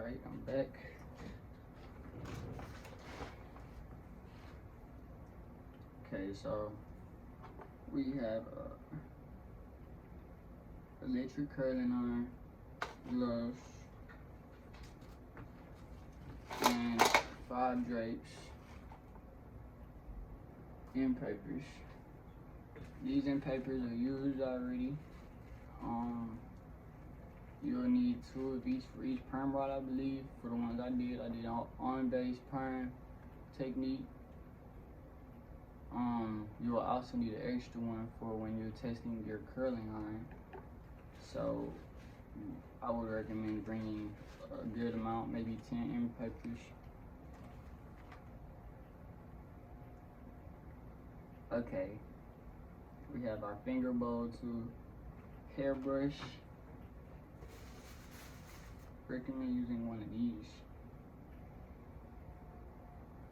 Alright, I'm back. Okay, so we have electric curling iron, gloves, and 5 drapes, end papers. These end papers are used already. You'll need 2 of each for each perm rod, I believe. For the ones I did on-base perm technique. You will also need an extra one for when you're testing your curling iron. So I would recommend bringing a good amount, maybe 10 end papers. Okay, we have our finger bowl to hairbrush. Recommend using one of these.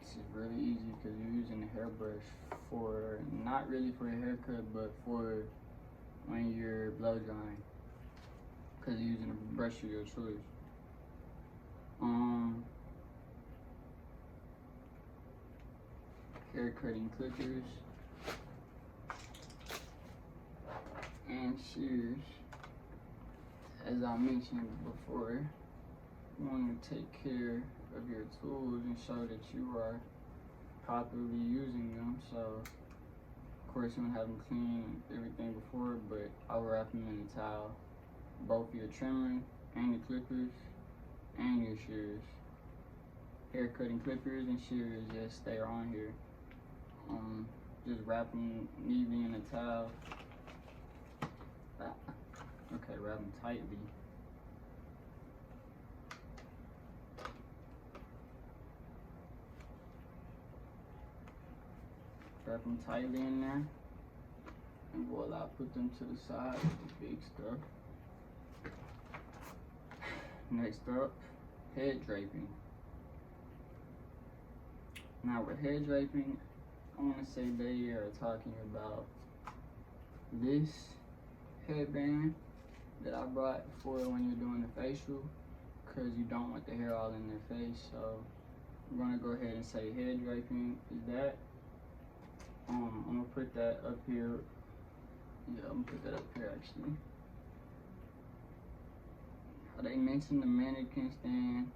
This is really easy because you're using a hairbrush for, not really for a haircut, but for when you're blow drying, because you're using a brush of your choice. Hair cutting clippers and shears. As I mentioned before, you want to take care of your tools and show that you are properly using them. So, of course, you want to have them clean and everything before, but I will wrap them in a towel. Both your trimmer and your clippers and your shears. Hair cutting clippers and shears, just stay on here. Just wrap them neatly in a towel. Okay, wrap them tightly. Wrap them tightly in there. And voila, put them to the side with the big stuff. Next up, head draping. Now with head draping, I want to say they are talking about this headband that I brought for when you're doing the facial, because you don't want the hair all in their face. So I'm gonna go ahead and say head draping is that. I'm gonna put that up here. Yeah, I'm gonna put that up here actually. They mentioned the mannequin stand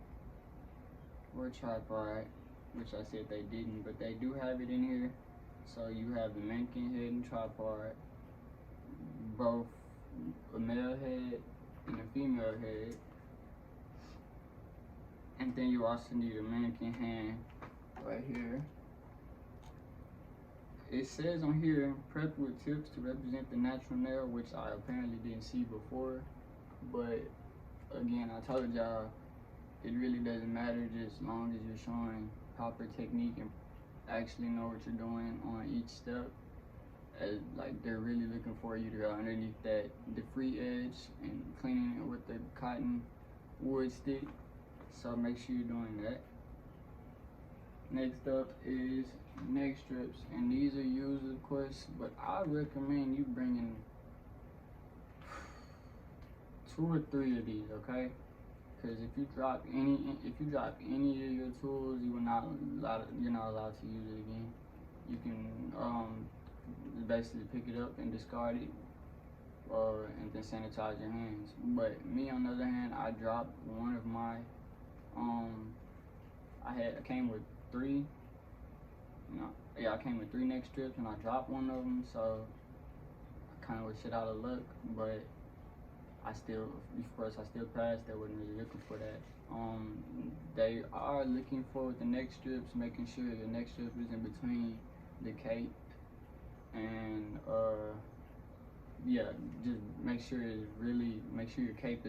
or tripod, which I said they didn't, but they do have it in here. So you have the mannequin head and tripod, both a male head and a female head. And then you also need a mannequin hand right here. It says on here, prep with tips to represent the natural nail, which I apparently didn't see before. But again, I told y'all, it really doesn't matter just as long as you're showing proper technique and actually know what you're doing on each step. Like they're really looking for you to go underneath the free edge and cleaning it with the cotton wood stick. So make sure you're doing that. Next up is neck strips, and these are used of course, but I recommend you bringing 2 or 3 of these, okay? Because if you drop any of your tools, you're not allowed to use it again. You can basically pick it up and discard it, and then sanitize your hands. But me, on the other hand, I dropped one of my I came with 3. I came with 3 neck strips, and I dropped one of them, so I kind of was shit out of luck. But I still passed. They wasn't really looking for that. They are looking for with the neck strips, making sure your neck strip is in between the cape, and just make sure your cape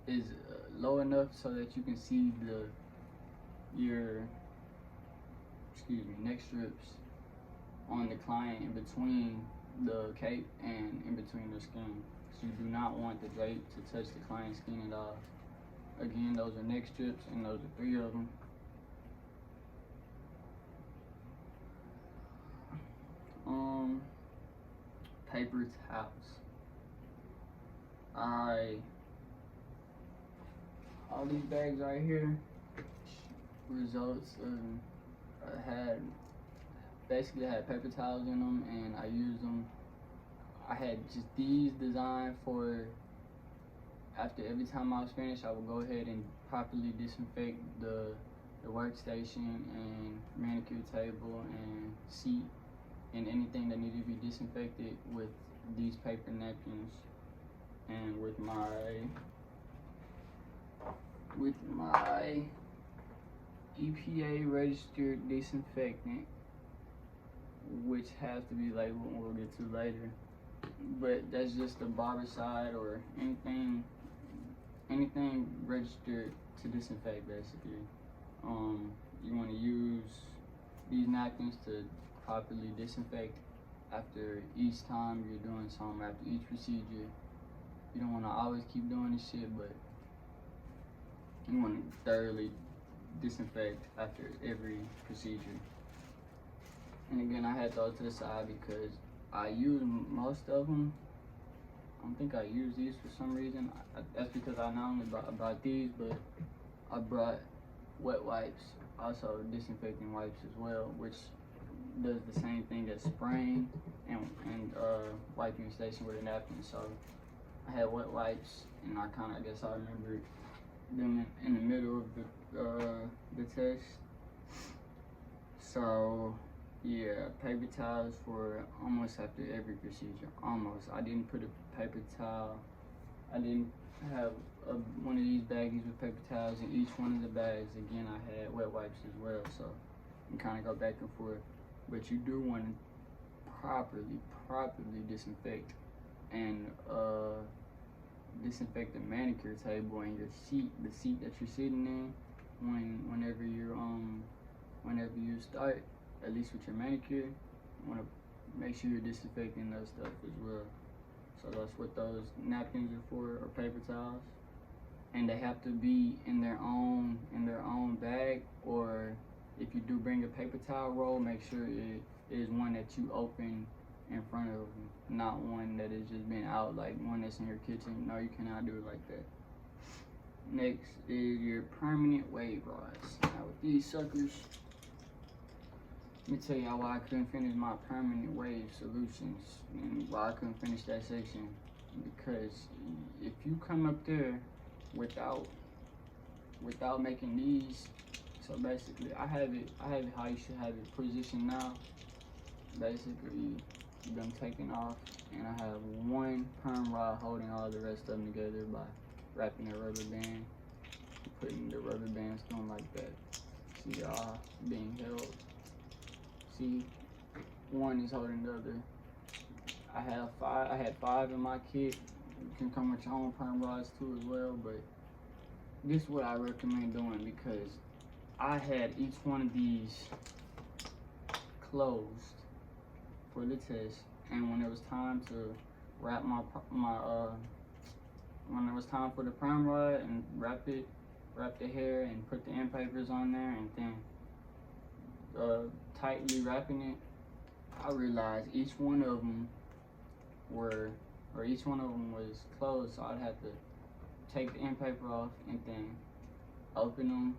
is low enough so that you can see your neck strips on the client in between the cape and in between the skin. So you do not want the drape to touch the client's skin at all. Again, those are neck strips, and those are 3 of them. Paper towels. I all these bags right here, results of had basically had paper towels in them, and I used them. I had just these designed for after every time I was finished, I would go ahead and properly disinfect the workstation and manicure table and seat and anything that needed to be disinfected with these paper napkins and with my EPA registered disinfectant, which has to be labeled and we'll get to later. But that's just the barber side or anything registered to disinfect basically. You want to use these napkins to properly disinfect after each time you're doing something, after each procedure. You don't want to always keep doing this shit, but you want to thoroughly disinfect after every procedure. And again, I had those to the side because I use most of them. I don't think I use these for some reason. That's because I not only brought these, but I brought wet wipes, also disinfecting wipes as well, which does the same thing as spraying and wiping your station with a napkin. So I had wet wipes, and I guess I remembered them in the middle of the test. So yeah, paper towels for almost after every procedure. Almost. I didn't put a paper towel. I didn't have one of these baggies with paper towels in each one of the bags. Again, I had wet wipes as well, so you kind of go back and forth. But you do want to properly disinfect and disinfect the manicure table and your seat, the seat that you're sitting in. Whenever you start, at least with your manicure, you want to make sure you're disinfecting that stuff as well. So that's what those napkins are for, or paper towels. And they have to be in their own bag, or if you do bring a paper towel roll, make sure it is one that you open in front of them, not one that has just been out, like one that's in your kitchen. No, you cannot do it like that. Next is your permanent wave rods. Now with these suckers, let me tell y'all why I couldn't finish my permanent wave solutions and why I couldn't finish that section. Because if you come up there without making these, so basically I have it how you should have it positioned now. Basically, them taken off, and I have one perm rod holding all the rest of them together by wrapping a rubber band, putting the rubber bands on like that. See y'all being held. See, one is holding the other. I had 5 in my kit. You can come with your own perm rods too as well, but this is what I recommend doing because I had each one of these closed for the test, and when it was time to wrap when it was time for the perm rod and wrap the hair and put the end papers on there and then tightly wrapping it, I realized each one of them was closed, so I'd have to take the end paper off and then open them,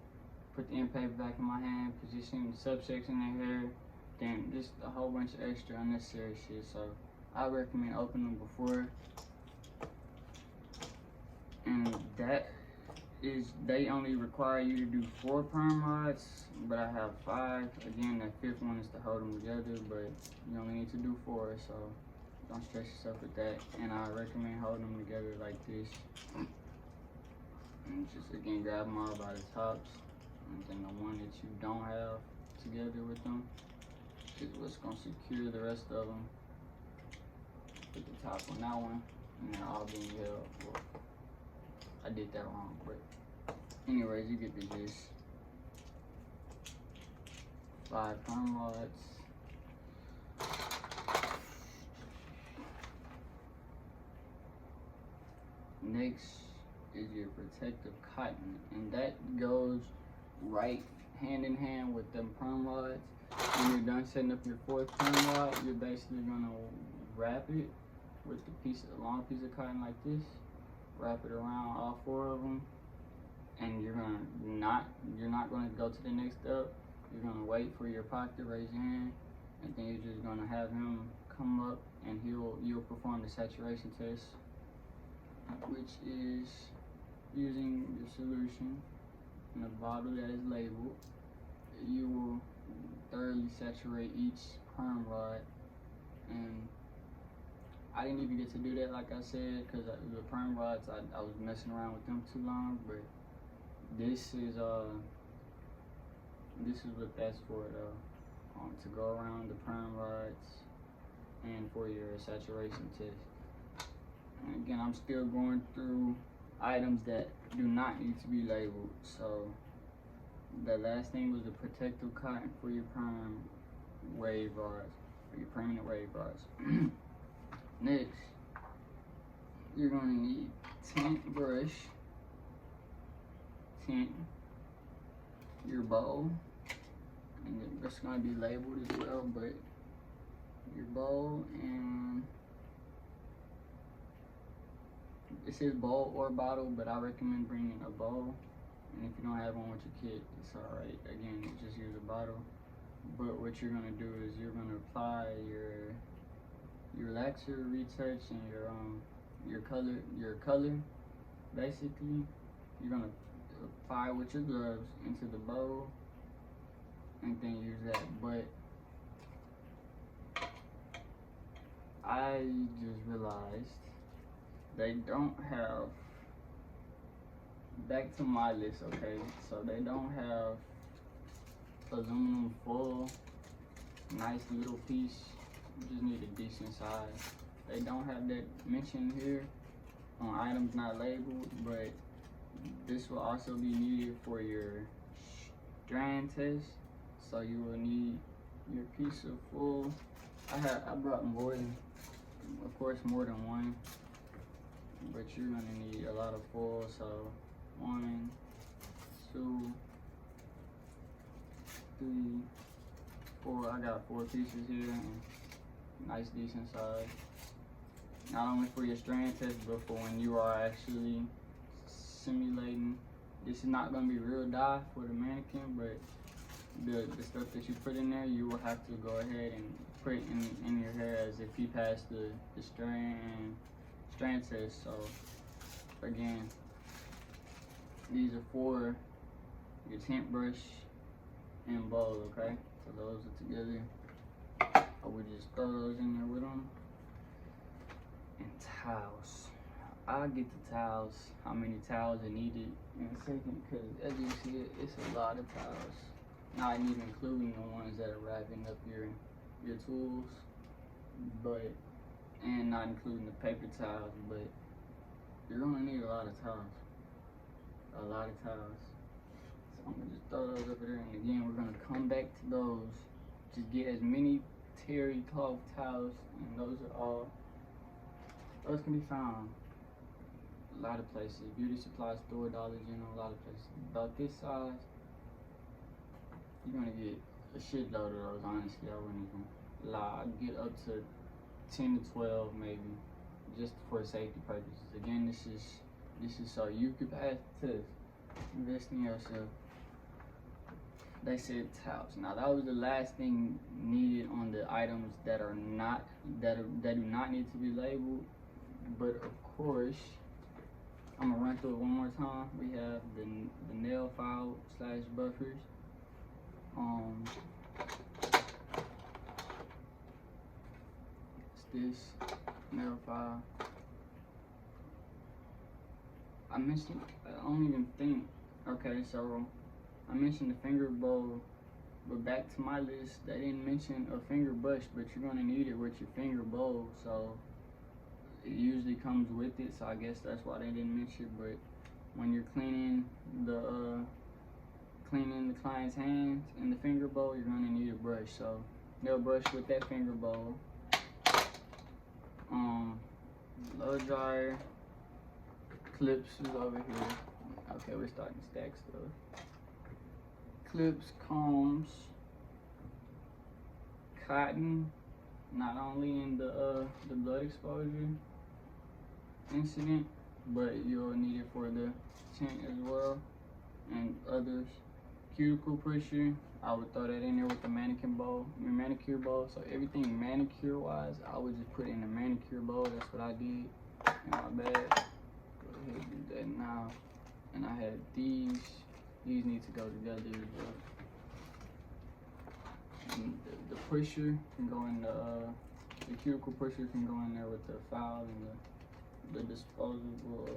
put the end paper back in my hand, position the subsection in there, then just a whole bunch of extra unnecessary shit. So I recommend opening them before, and they only require you to do 4 perm rods, but I have 5. Again, that 5th one is to hold them together, but you only need to do 4, so don't stress yourself with that. And I recommend holding them together like this. And just again, grab them all by the tops, and then the one that you don't have together with them is what's gonna secure the rest of them. Put the top on that one, and they're all being held. Well, I did that wrong, but anyways, you get the gist. 5 perm rods. Next is your protective cotton, and that goes right hand in hand with them perm rods. When you're done setting up your 4th perm rod, you're basically gonna wrap it with a long piece of cotton like this. Wrap it around all 4 of them, and you're not gonna go to the next step. You're gonna wait for your pot to raise your hand, and then you're just gonna have him come up, and you'll perform the saturation test, which is using the solution in a bottle that is labeled. You will thoroughly saturate each perm rod, and I didn't even get to do that, like I said, because the perm rods, I was messing around with them too long. But this is what that's for, though, to go around the perm rods and for your saturation test. And again, I'm still going through items that do not need to be labeled. So the last thing was the protective cotton for your perm wave rods, for your permanent wave rods. Next, you're going to need tint brush, tint, your bowl, and it's going to be labeled as well, but your bowl, and it says bowl or bottle, but I recommend bringing a bowl, and if you don't have one with your kit, it's alright. Again, you just use a bottle. But what you're going to do is you're going to apply your relaxer, retouch, and your color. Basically, you're gonna apply with your gloves into the bowl, and then use that. But I just realized they don't have, back to my list, okay? So they don't have aluminum foil, nice little piece. You just need a decent size. They don't have that mentioned here on items not labeled, but this will also be needed for your strand test. So you will need your piece of foil. I brought more than, of course, more than one, but you're gonna need a lot of foil. So 1, 2, 3, 4. I got 4 pieces here. And nice decent size, not only for your strand test but for when you are actually simulating. This is not going to be real dye for the mannequin, but the stuff that you put in there, you will have to go ahead and put in your hair as if you passed the strand test. So again, these are for your tint brush and bowl, okay? So those are together. I would just throw those in there with them. And towels. I'll get the towels, how many towels are needed in a second, because as you see, it's a lot of towels. Not even including the ones that are wrapping up your tools, but, and not including the paper towels, but you're gonna need a lot of towels. A lot of towels. So I'm gonna just throw those over there, and again, we're gonna come back to those. Just get as many terry cloth towels, and those can be found a lot of places. Beauty supply store, Dollar General, a lot of places. About this size, you're gonna get a shitload of those. Honestly, I wouldn't even lie. I'd get up to 10 to 12 maybe, just for safety purposes. Again, this is so you can pass the test. Invest in yourself. They said towels. Now that was the last thing needed on the items that do not need to be labeled. But of course, I'm gonna run through it one more time. We have the nail file / buffers. It's this nail file. I don't even think. Okay, so I mentioned the finger bowl, but back to my list, they didn't mention a finger brush, but you're gonna need it with your finger bowl. So it usually comes with it, so I guess that's why they didn't mention it. But when you're cleaning the client's hands in the finger bowl, you're gonna need a brush. So nail brush with that finger bowl. Blow dryer, clips is over here. Okay, we're starting to stack stuff. Clips, combs, cotton, not only in the blood exposure incident, but you'll need it for the tint as well. and others. Cuticle pusher, I would throw that in there with the manicure bowl. So everything manicure wise, I would just put in a manicure bowl. That's what I did in my bag. Go ahead and do that now. And I had these. These need to go together as well. And the pusher can go in the cuticle pusher can go in there with the file and the disposable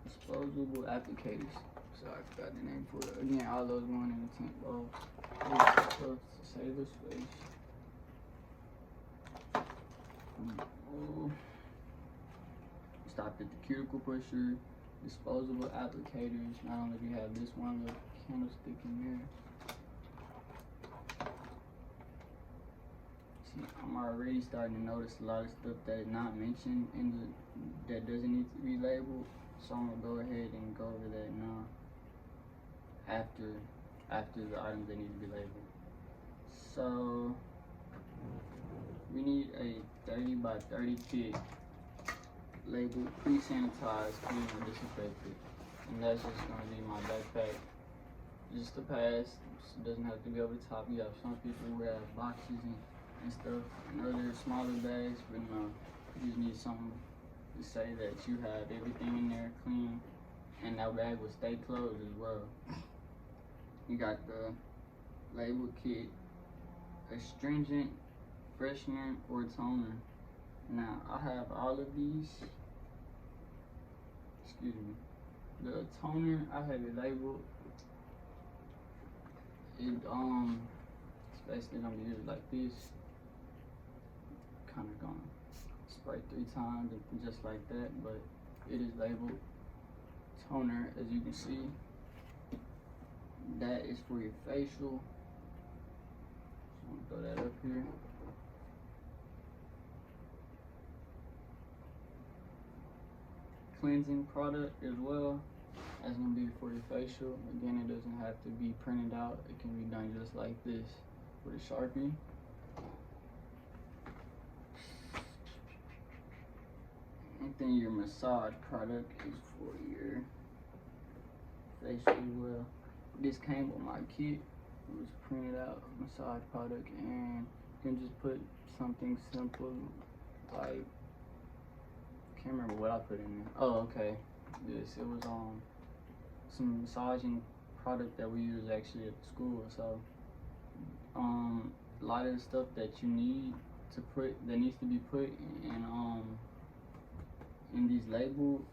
disposable applicators. So I forgot the name for it. Again, all those going in the tent bowl. To save the space. Stop at the cuticle pusher, disposable applicators. Not only do you have this one little candlestick in there. See, I'm already starting to notice a lot of stuff that is not mentioned in that doesn't need to be labeled. So I'm gonna go ahead and go over that now. After the items that need to be labeled. So we need a 30 by 30 kit labeled pre-sanitized, clean, or disinfected. And that's just gonna be my backpack. Just to pass. It doesn't have to be over the top. You have some people who have boxes and stuff and other smaller bags, but no, you just need something to say that you have everything in there clean, and that bag will stay closed as well. You got the label kit, astringent, freshener, or toner. Now I have all of these. Excuse me. The toner, I have it labeled. It's basically gonna be used like this. Kind of gonna spray 3 times and just like that, but it is labeled toner, as you can see. That is for your facial. So I'm gonna throw that up here. Cleansing product as well. That's gonna be for your facial. Again, it doesn't have to be printed out. It can be done just like this with a Sharpie. And then your massage product is for your face as well. This came with my kit. It was printed out massage product, and you can just put something simple like, can't remember what I put in there. Oh, okay. It was some massaging product that we use actually at school. So a lot of the stuff that you need to put, that needs to be put in these labeled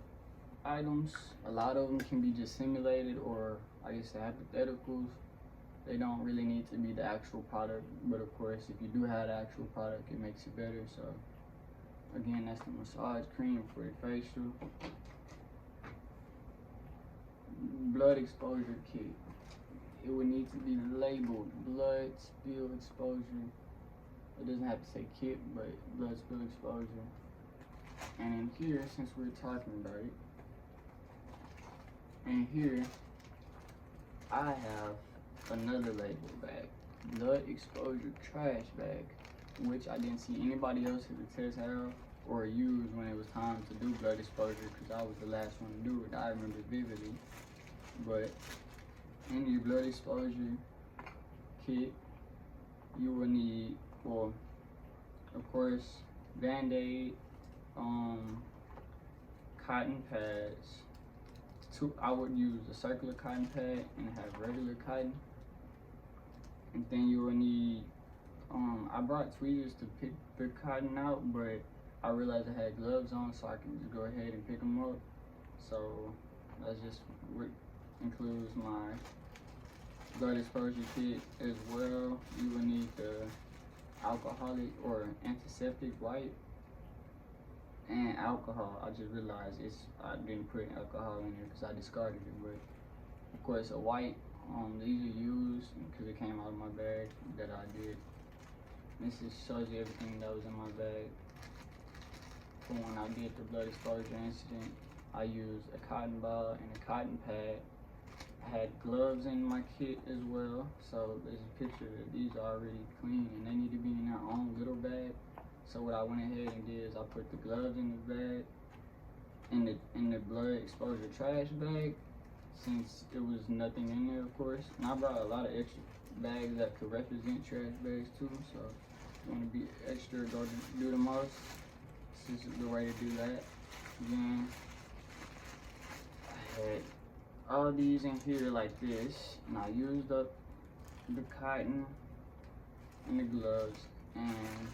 items, a lot of them can be just simulated, or I guess the hypotheticals. They don't really need to be the actual product, but of course if you do have the actual product, it makes it better. So again, that's the massage cream for your facial. Blood exposure kit. It would need to be labeled blood spill exposure. It doesn't have to say kit, but blood spill exposure. And in here, since we're talking about it, in here, I have another label bag, blood exposure trash bag, which I didn't see anybody else at the test have or use when it was time to do blood exposure, because I was the last one to do it. I remember vividly. But in your blood exposure kit, you will need, well, of course, Band-Aid, cotton pads. I would use a circular cotton pad and have regular cotton. And then you will need, I brought tweezers to pick the cotton out, but I realized I had gloves on, so I can just go ahead and pick them up. So that's just what includes my blood exposure kit as well. You will need the alcoholic or antiseptic wipe and alcohol. I just realized I didn't put alcohol in there because I discarded it, but of course a wipe. These are used because it came out of my bag that I did. This just shows you everything that was in my bag. For when I did the blood exposure incident, I used a cotton ball and a cotton pad. I had gloves in my kit as well, so there's a picture that these are already clean and they need to be in their own little bag. So what I went ahead and did is I put the gloves in the bag, in the blood exposure trash bag, since it was nothing in there, of course. And I brought a lot of extra bags that could represent trash bags too. So if you want to be extra, go do the most. This is the way to do that. Again, I had all these in here like this, and I used up the cotton and the gloves. And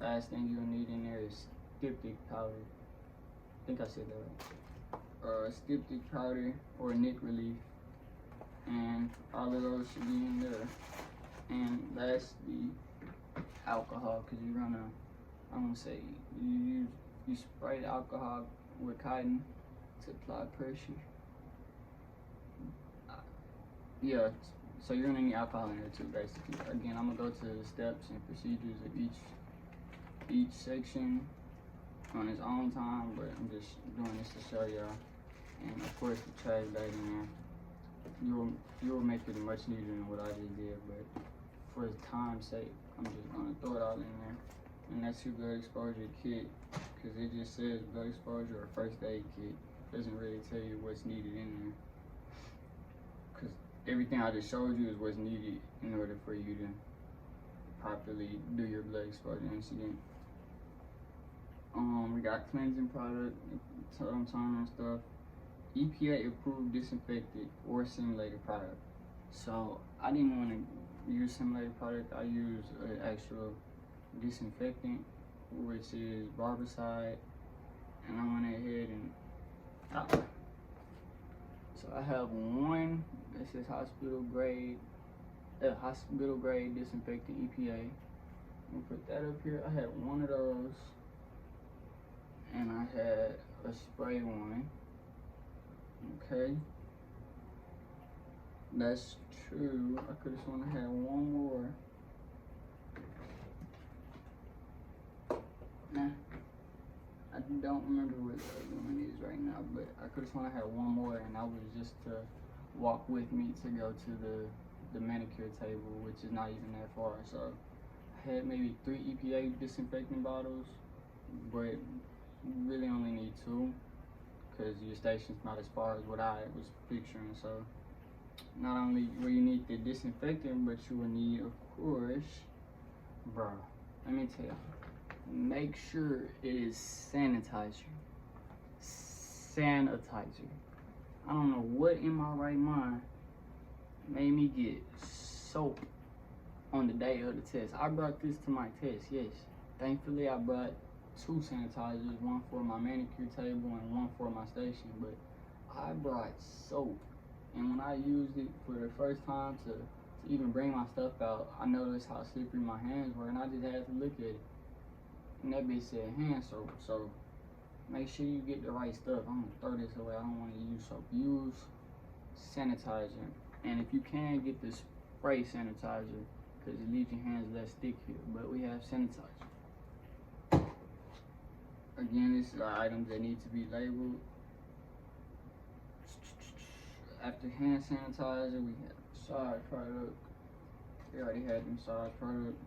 last thing you'll need in there is styptic powder. I think I said that right. Styptic powder or nick relief, and all of those should be in there. And lastly, alcohol, because you're gonna, I'm gonna say you spray the alcohol with cotton to apply pressure. Yeah, so you're gonna need alcohol in there too, basically. Again, I'm gonna go to the steps and procedures of each section on its own time, but I'm just doing this to show y'all. And of course, the trash bag in there, you'll make it much neater than what I just did, but for time's sake, I'm just gonna throw it all in there. And that's your blood exposure kit, because it just says blood exposure or first aid kit. It doesn't really tell you what's needed in there, because everything I just showed you is what's needed in order for you to properly do your blood exposure incident. We got cleansing product, toner and stuff. EPA approved disinfectant or simulated product. So I didn't want to use simulated product. I used an actual disinfectant, which is barbicide, and I went ahead and so I have one. This is hospital grade disinfectant EPA. I'm gonna put that up here. I had one of those, and I had a spray one. Okay, that's true. I could have sworn I had one more. Nah, I don't remember what the other one is right now, but I could have sworn I had one more, and that was just to walk with me to go to the manicure table, which is not even that far. So I had maybe 3 EPA disinfectant bottles, but you really only need 2, because your station's not as far as what I was picturing. So not only will you need the disinfectant, but you will need, of course, bro, let me tell you, make sure it is sanitizer. I don't know what in my right mind made me get soap on the day of the test. I brought this to my test, yes. Thankfully, I brought 2 sanitizers, one for my manicure table and one for my station, but I brought soap. And when I used it for the first time to even bring my stuff out, I noticed how slippery my hands were, and I just had to look at it. And that bitch said hand soap, so make sure you get the right stuff. I'm gonna throw this away. I don't want to use soap. Use sanitizer, and if you can, get the spray sanitizer, because it leaves your hands less sticky. But we have sanitizer. Again, these are items that need to be labeled. After hand sanitizer, we have massage product. We already had the massage product.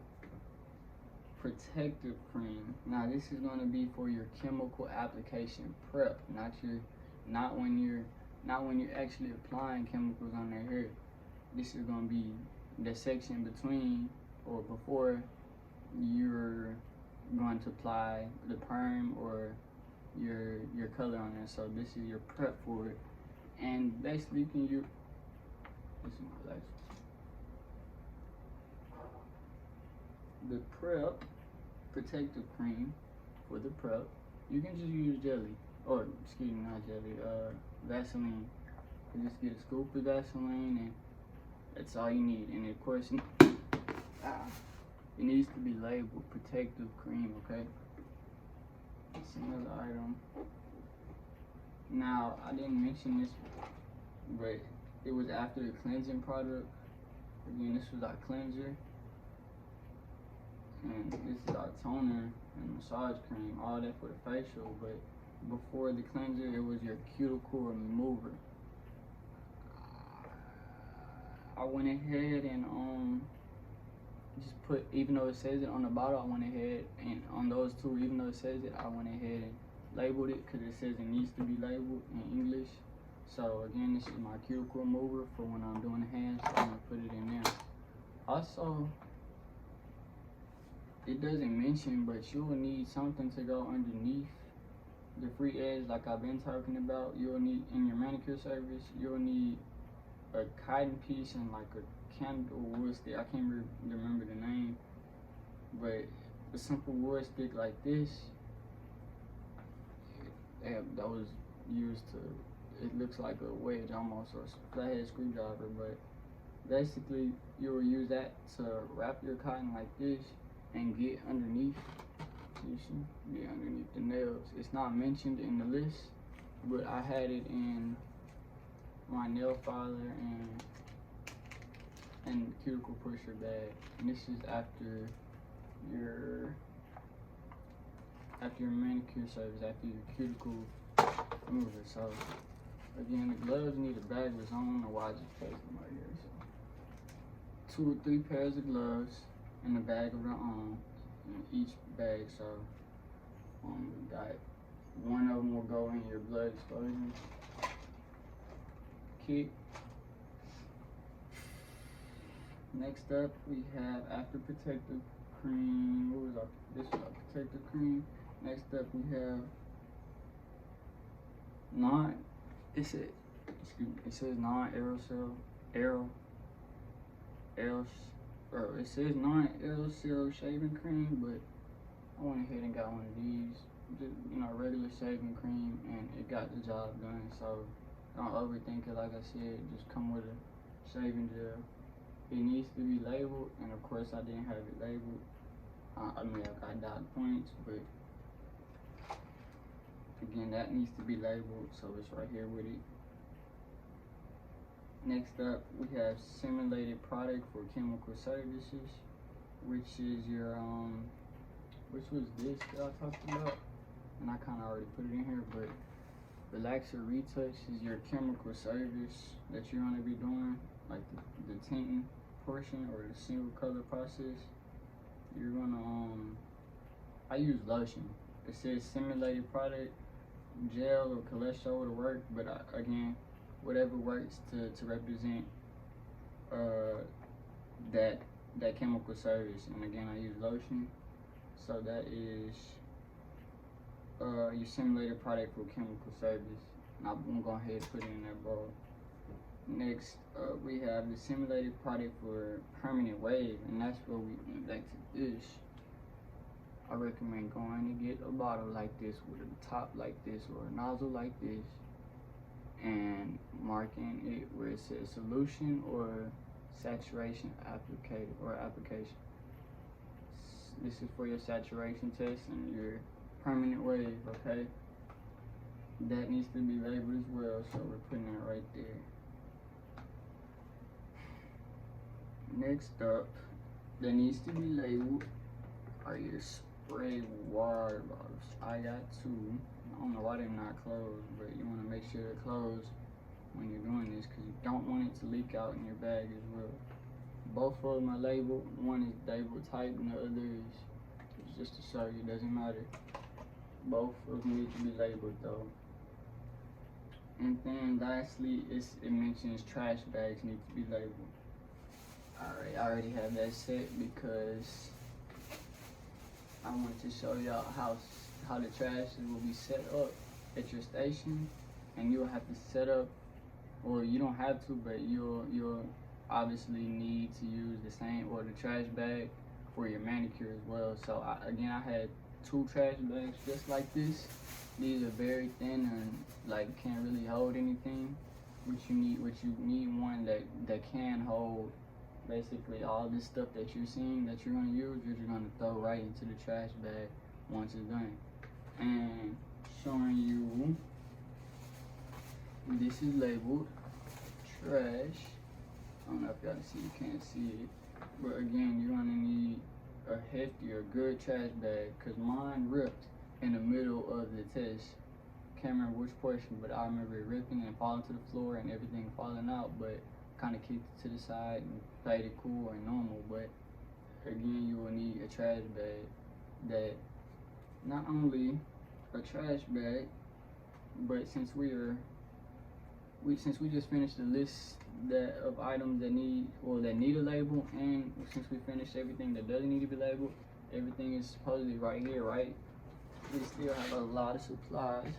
Protective cream. Now this is going to be for your chemical application prep, not when you're actually applying chemicals on their hair. This is going to be the section between or before you're going to apply the perm or your color on there. So this is your prep for it, and basically you can use this is my life. The prep protective cream for the prep, you can just use jelly, or excuse me, not jelly, Vaseline. You just get a scoop of Vaseline, and that's all you need. And of course, it needs to be labeled protective cream, okay? It's another item. Now, I didn't mention this, but it was after the cleansing product. Again, this was our cleanser. And this is our toner and massage cream, all that for the facial. But before the cleanser, it was your cuticle remover. I went ahead and just put, even though it says it on the bottle, I went ahead and on those 2, even though it says it, I went ahead labeled it because it says it needs to be labeled in English. So again, this is my cuticle remover for when I'm doing the hands, so I'm gonna put it in there. Also, it doesn't mention, but you'll need something to go underneath the free edge like I've been talking about. You'll need, in your manicure service, you'll need a cotton piece and like a candle wood stick. I can't remember the name, but a simple wood stick like this, that was used to, it looks like a wedge almost, or a flathead screwdriver, but basically you will use that to wrap your cotton like this and get underneath. You see, get underneath the nails. It's not mentioned in the list, but I had it in my nail filer and cuticle pusher bag. And this is after your manicure service, after your cuticle remover. So again, the gloves need a bag of its own, or why I just place them right here. So 2 or 3 pairs of gloves and a bag of their own in each bag. So we got one of them will go in your blood exposure kit. Next up, we have after protective cream. What was our? This is our protective cream. Next up, we have it says non-aerosol it says non-aerosol shaving cream, but I went ahead and got one of these, just, regular shaving cream, and it got the job done. So don't overthink it. Like I said, just come with a shaving gel. It needs to be labeled, and of course I didn't have it labeled. I got dot points, but again, that needs to be labeled, so it's right here with it. Next up, we have simulated product for chemical services, which is your which was this that I talked about, and I kind of already put it in here, but Relaxer Retouch is your chemical service that you're going to be doing, like the tinting portion or the single color process. You're gonna I use lotion. It says simulated product, gel or cholesterol to work, but again, whatever works to represent that chemical service. And again, I use lotion, so that is your simulated product for chemical service. And I'm gonna go ahead and put it in that bowl. Next, we have the simulated product for permanent wave, and that's where we went back to this. I recommend going to get a bottle like this with a top like this or a nozzle like this, and marking it where it says solution or saturation application. This is for your saturation test and your permanent wave, okay? That needs to be labeled as well, so we're putting it right there. Next up, that needs to be labeled are your spray water bottles. I got 2. I don't know why they're not closed, but you want to make sure they're closed when you're doing this, because you don't want it to leak out in your bag as well. Both of them are labeled. One is labeled tight and the other is just to show you, it doesn't matter. Both of them need to be labeled though. And then lastly, it mentions trash bags need to be labeled. Alright, I already have that set because I wanted to show y'all how the trash will be set up at your station, and you'll have to set up, or you don't have to, but you'll obviously need to use the same or the trash bag for your manicure as well. So I had 2 trash bags just like this. These are very thin and like can't really hold anything. What you need one that can hold basically all this stuff that you're seeing that you're gonna use. You're just gonna throw right into the trash bag once it's done. And showing you, this is labeled trash. I don't know if y'all see, you can't see it, but again, you're gonna need a hefty or good trash bag, because mine ripped in the middle of the test. Can't remember which portion, but I remember it ripping and falling to the floor and everything falling out, but kind of kicked it to the side and played it cool and normal. But again, you will need a trash bag that not only a trash bag. But since we just finished the list that of items that need a label, and since we finished everything that doesn't need to be labeled, everything is supposedly right here, right? We still have a lot of supplies